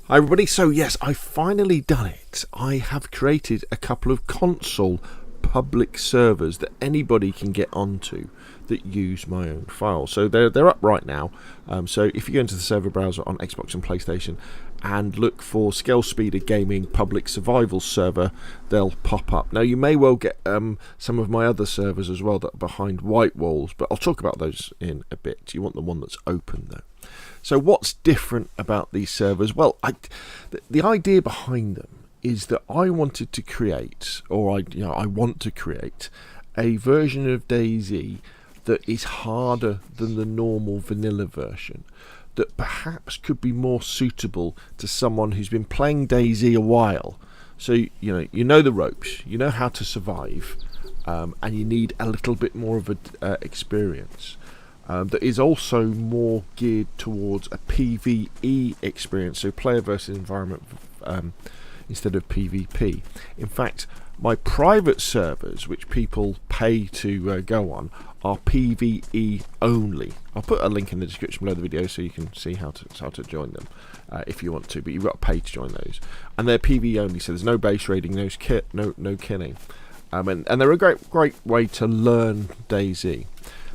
Hi everybody, so yes, I've finally done it. I have created a couple of console public servers that anybody can get onto that use my own files. So they're up right now. So if you go into the server browser on Xbox and PlayStation and look for Scalespeeder Gaming Public Survival Server, they'll pop up. Now you may well get some of my other servers as well that are behind white walls, but I'll talk about those in a bit. You want the one that's open though. So what's different about these servers? Well, the idea behind them is that I wanted to create, or I want to create a version of DayZ that is harder than the normal vanilla version, that perhaps could be more suitable to someone who's been playing DayZ a while. So you know the ropes, you know how to survive, and you need a little bit more of a experience. That is also more geared towards a PvE experience, so player versus environment, instead of PvP. In fact, my private servers, which people pay to go on, are PvE only. I'll put a link in the description below the video so you can see how to join them if you want to, but you've got to pay to join those. And they're PvE only, so there's no base raiding, no killing, and they're a great way to learn DayZ.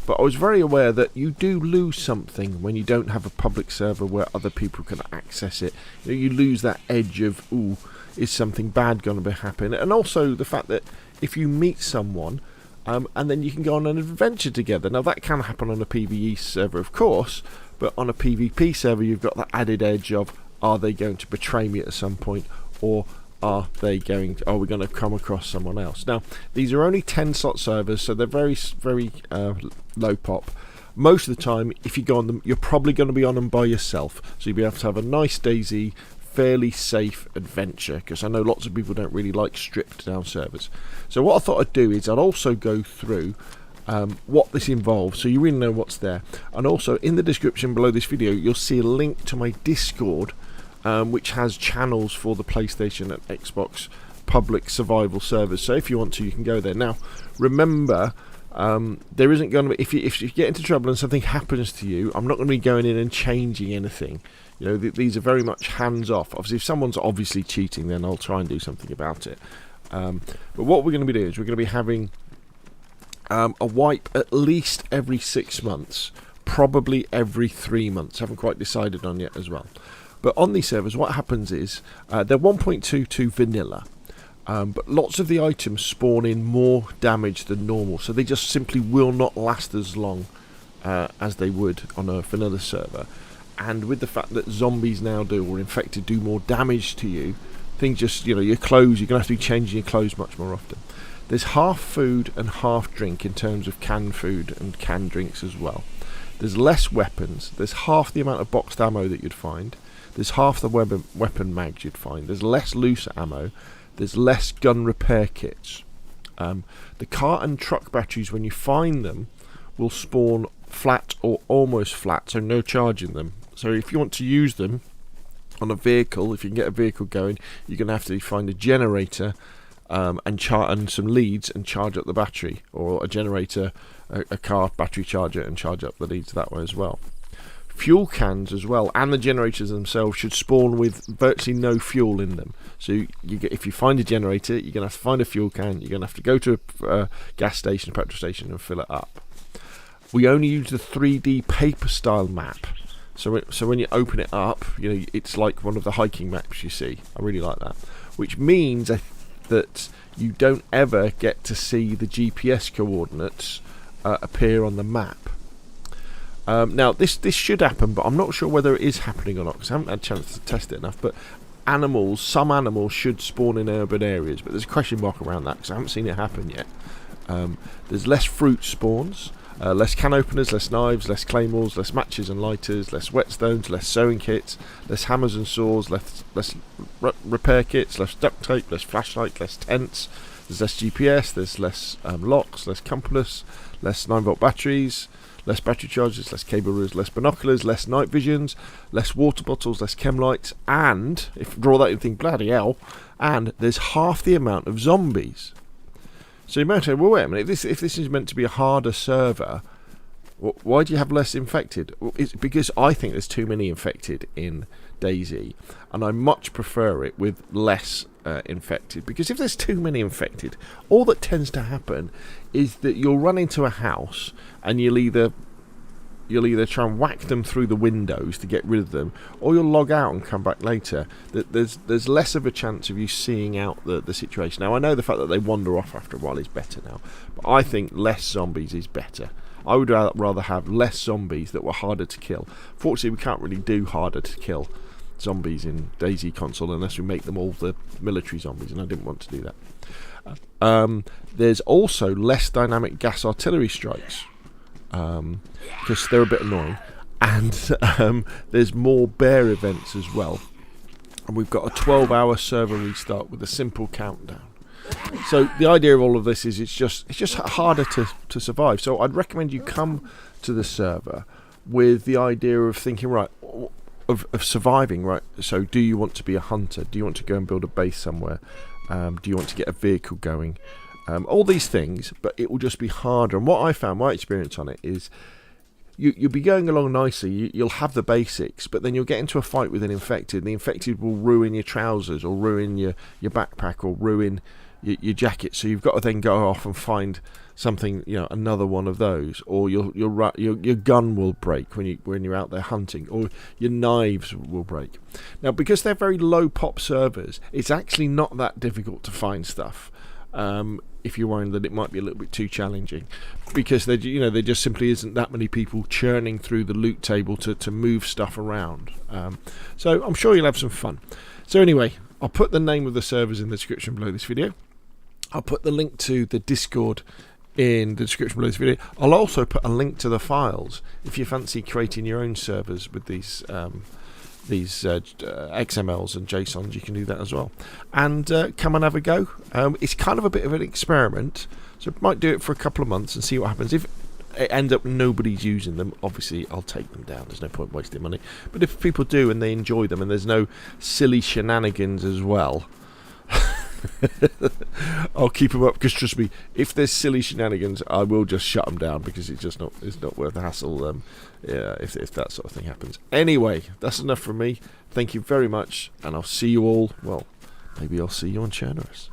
But I was very aware that you do lose something when you don't have a public server where other people can access it. You lose that edge of, ooh, is something bad going to happen? And also the fact that if you meet someone and then you can go on an adventure together. Now that can happen on a PvE server, of course, but on a PvP server you've got that added edge of, are they going to betray me at some point, or are we going to come across someone else? Now, these are only 10 slot servers, so they're very low pop. Most of the time, if you go on them, you're probably going to be on them by yourself, so you'll be able to have a nice DayZ, fairly safe adventure, because I know lots of people don't really like stripped down servers. So what I thought I'd do is I'd also go through what this involves, so you really know what's there. And also, in the description below this video, you'll see a link to my Discord, which has channels for the PlayStation and Xbox public survival servers. So if you want to, you can go there. Now, remember, there isn't going to be, if you get into trouble and something happens to you, I'm not going to be going in and changing anything. These are very much hands-off. Obviously, if someone's obviously cheating, then I'll try and do something about it. But what we're going to be doing is we're going to be having a wipe at least every 6 months, probably every 3 months. Haven't quite decided on yet as well. But on these servers, what happens is they're 1.22 vanilla, but lots of the items spawn in more damage than normal, so they just simply will not last as long as they would on a vanilla server. And with the fact that zombies now or infected do more damage to you, things just, your clothes, you're going to have to be changing your clothes much more often. There's half food and half drink in terms of canned food and canned drinks as well. There's less weapons, there's half the amount of boxed ammo that you'd find. There's half the weapon mags you'd find. There's less loose ammo. There's less gun repair kits. The car and truck batteries, when you find them, will spawn flat or almost flat, so no charge in them. So if you want to use them on a vehicle, if you can get a vehicle going, you're going to have to find a generator and some leads and charge up the battery, or a generator, a car battery charger, and charge up the leads that way as well. Fuel cans as well, and the generators themselves should spawn with virtually no fuel in them. So if you find a generator, you're going to have to find a fuel can, you're going to have to go to a gas station, a petrol station, and fill it up. We only use the 3D paper style map. So when you open it up, it's like one of the hiking maps you see. I really like that. Which means that you don't ever get to see the GPS coordinates appear on the map. Now this should happen, but I'm not sure whether it is happening or not, because I haven't had a chance to test it enough. But some animals should spawn in urban areas, but there's a question mark around that because I haven't seen it happen yet. There's less fruit spawns, less can openers, less knives, less claymores, less matches and lighters, less whetstones, less sewing kits, less hammers and saws, less repair kits, less duct tape, less flashlight, less tents. There's less GPS, there's less locks, less compass, less 9-volt batteries, less battery chargers, less cable reels, less binoculars, less night visions, less water bottles, less chem lights, and, if you draw that and think, bloody hell, and there's half the amount of zombies. So you might say, well, wait a minute, if this is meant to be a harder server, why do you have less infected? Well, it's because I think there's too many infected in DayZ, and I much prefer it with less infected, because if there's too many infected, all that tends to happen is that you'll run into a house and you'll either try and whack them through the windows to get rid of them, or you'll log out and come back later. There's less of a chance of you seeing out the situation. Now, I know the fact that they wander off after a while is better now, but I think less zombies is better. I would rather have less zombies that were harder to kill. Fortunately, we can't really do harder to kill zombies in DayZ console unless we make them all the military zombies, and I didn't want to do that. There's also less dynamic gas artillery strikes, because they're a bit annoying, and there's more bear events as well, and we've got a 12-hour server restart with a simple countdown. So the idea of all of this is it's just harder to survive. So I'd recommend you come to the server with the idea of thinking, right, of surviving, right? So do you want to be a hunter? Do you want to go and build a base somewhere? Do you want to get a vehicle going? All these things, but it will just be harder. And what I found, my experience on it is, you'll be going along nicely, you'll have the basics, but then you'll get into a fight with an infected, and the infected will ruin your trousers, or ruin your backpack, or ruin your jacket. So you've got to then go off and find something, another one of those, or your gun will break when you're out there hunting, or your knives will break. Now, because they're very low pop servers, it's actually not that difficult to find stuff. If you're worrying that it might be a little bit too challenging, because there just simply isn't that many people churning through the loot table to move stuff around. So I'm sure you'll have some fun. So anyway, I'll put the name of the servers in the description below this video. I'll put the link to the Discord in the description below this video. I'll also put a link to the files if you fancy creating your own servers with these XMLs and JSONs. You can do that as well, and come and have a go. It's kind of a bit of an experiment, so I might do it for a couple of months and see what happens. If it ends up nobody's using them, obviously I'll take them down. There's no point wasting money. But if people do and they enjoy them and there's no silly shenanigans as well, I'll keep them up, because trust me, if there's silly shenanigans, I will just shut them down, because it's not worth the hassle. If that sort of thing happens. Anyway, that's enough from me. Thank you very much, and I'll see you all. Well, maybe I'll see you on Chernarus.